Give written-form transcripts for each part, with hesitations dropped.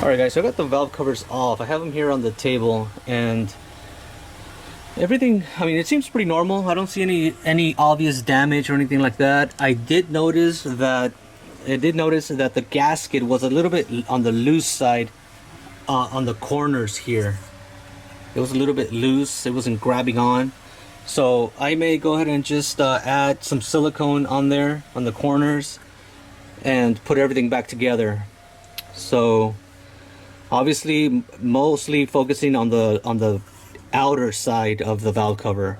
Alright guys, so I got the valve covers off. I have them here on the table and everything, I mean, it seems pretty normal. I don't see any obvious damage or anything like that. I did notice that the gasket was a little bit on the loose side on the corners here. It was a little bit loose. It wasn't grabbing on. So I may go ahead and just add some silicone on there on the corners and put everything back together. So obviously mostly focusing on the outer side of the valve cover,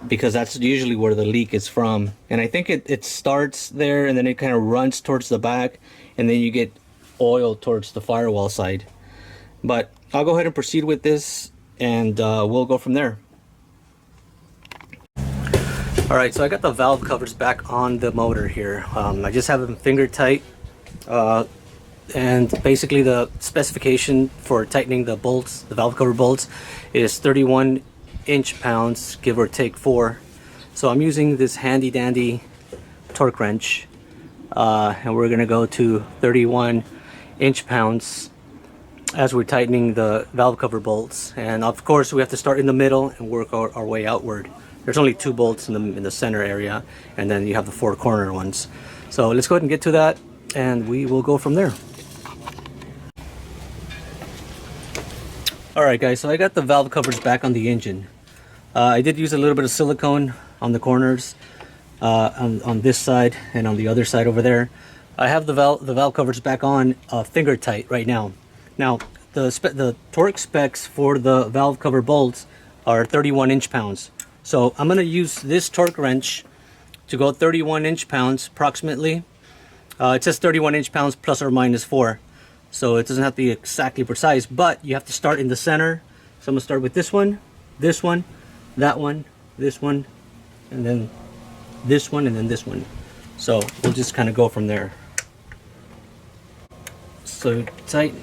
because that's usually where the leak is from. And I think it starts there and then it kind of runs towards the back, and then you get oil towards the firewall side. But I'll go ahead and proceed with this, and we'll go from there. Alright, so I got the valve covers back on the motor here. I just have them finger tight. And basically the specification for tightening the bolts, the valve cover bolts, is 31 inch-pounds, give or take 4. So I'm using this handy dandy torque wrench, and we're gonna go to 31 inch-pounds as we're tightening the valve cover bolts. And of course we have to start in the middle and work our way outward. There's only 2 bolts in the center area, and then you have the 4 corner ones. So let's go ahead and get to that, and we will go from there. Alright guys, so I got the valve covers back on the engine. I did use a little bit of silicone on the corners, on this side and on the other side over there. I have the valve covers back on finger tight right now. Now the torque specs for the valve cover bolts are 31 inch-pounds. So I'm going to use this torque wrench to go 31 inch-pounds approximately. It says 31 inch-pounds plus or minus 4. So it doesn't have to be exactly precise, but you have to start in the center. So I'm going to start with this one, that one, this one, and then this one, and then this one. So we'll just kind of go from there. So tight.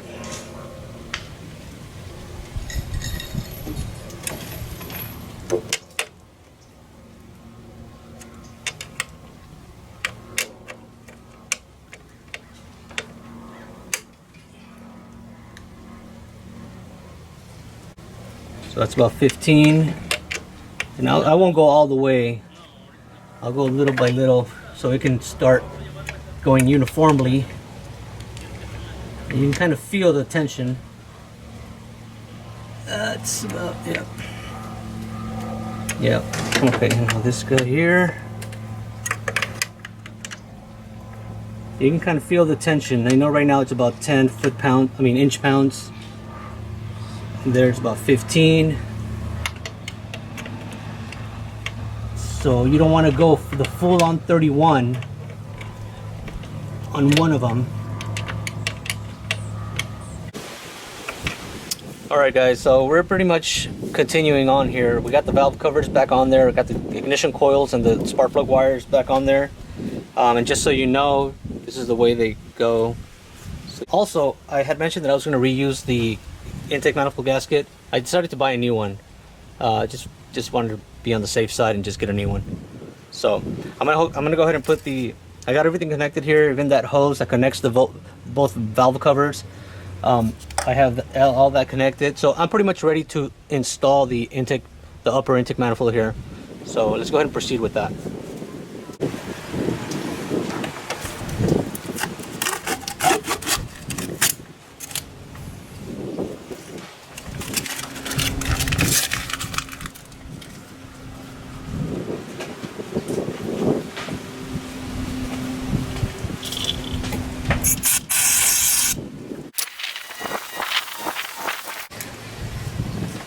So that's about 15, and I won't go all the way. I'll go little by little so it can start going uniformly. And you can kind of feel the tension. That's about, yeah. Okay, now this guy here. You can kind of feel the tension. I know right now it's about 10 inch-pounds. There's about 15. So you don't want to go for the full-on 31 on one of them. Alright guys, so we're pretty much continuing on here. We got the valve covers back on there, we got the ignition coils and the spark plug wires back on there. And just so you know, this is the way they go. Also, I had mentioned that I was going to reuse the intake manifold gasket. I decided to buy a new one. Just wanted to be on the safe side and just get a new one. So I'm gonna go ahead and put I got everything connected here, even that hose that connects the both valve covers. I have all that connected, so I'm pretty much ready to install the upper intake manifold here. So let's go ahead and proceed with that.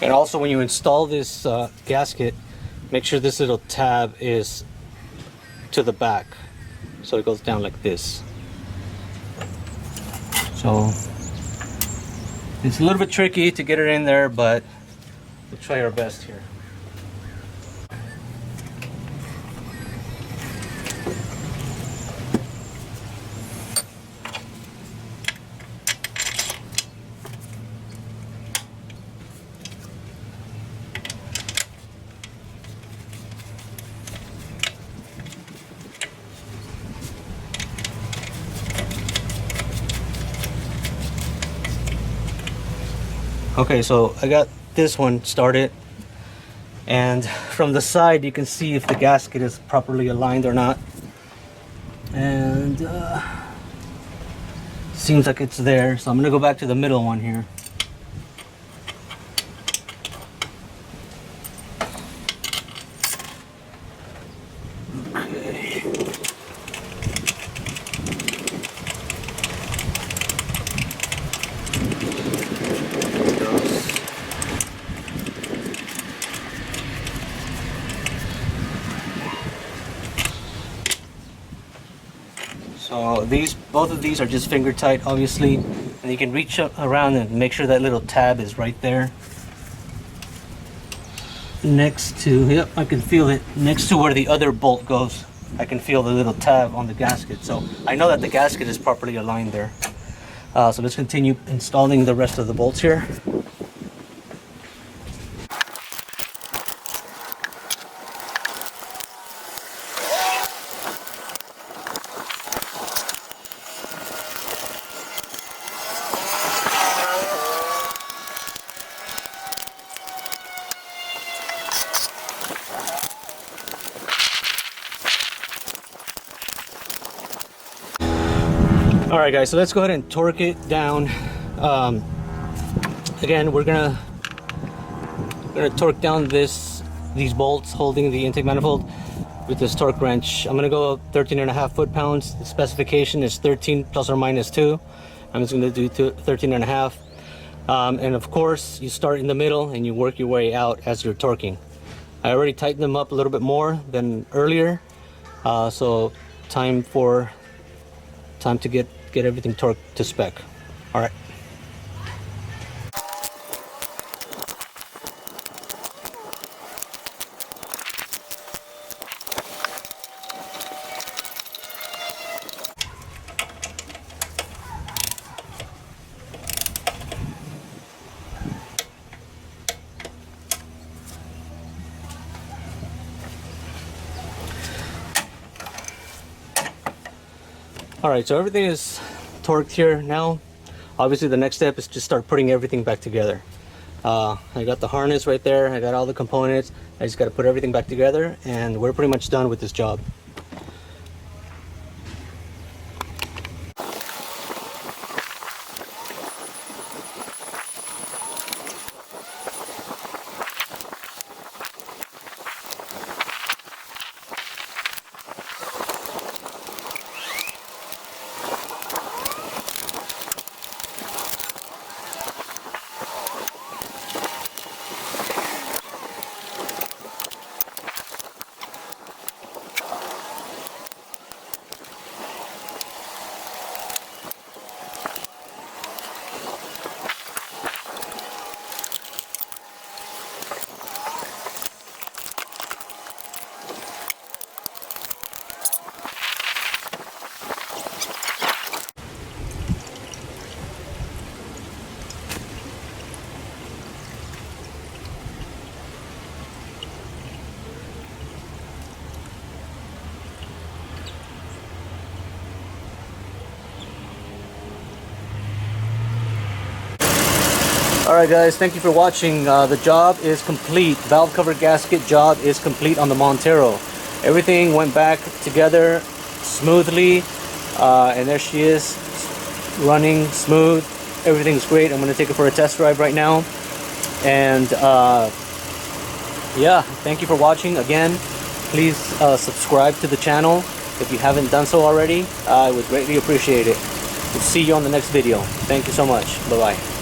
And also, when you install this gasket, make sure this little tab is to the back, so it goes down like this. So it's a little bit tricky to get it in there, but we'll try our best here. Okay, so I got this one started, and from the side you can see if the gasket is properly aligned or not, and seems like it's there. So I'm gonna go back to the middle one here. Okay. So both of these are just finger tight, obviously, and you can reach up around and make sure that little tab is right there. Next to, yep, I can feel it. Next to where the other bolt goes, I can feel the little tab on the gasket. So I know that the gasket is properly aligned there. So let's continue installing the rest of the bolts here. All right, guys, so let's go ahead and torque it down. Again, we're gonna torque down these bolts holding the intake manifold with this torque wrench. I'm gonna go 13.5 foot-pounds. The specification is 13 plus or minus 2. I'm just gonna do 13.5. And of course, you start in the middle and you work your way out as you're torquing. I already tightened them up a little bit more than earlier, so time to get everything torqued to spec. All right. All right, so everything is torqued here now. Obviously, the next step is to start putting everything back together. I got the harness right there. I got all the components. I just got to put everything back together, and we're pretty much done with this job. Alright guys, thank you for watching. The job is complete. Valve cover gasket job is complete on the Montero. Everything went back together smoothly, and there she is, running smooth. Everything's great. I'm going to take it for a test drive right now. And yeah, thank you for watching. Again, please subscribe to the channel if you haven't done so already. I would greatly appreciate it. We'll see you on the next video. Thank you so much. Bye-bye.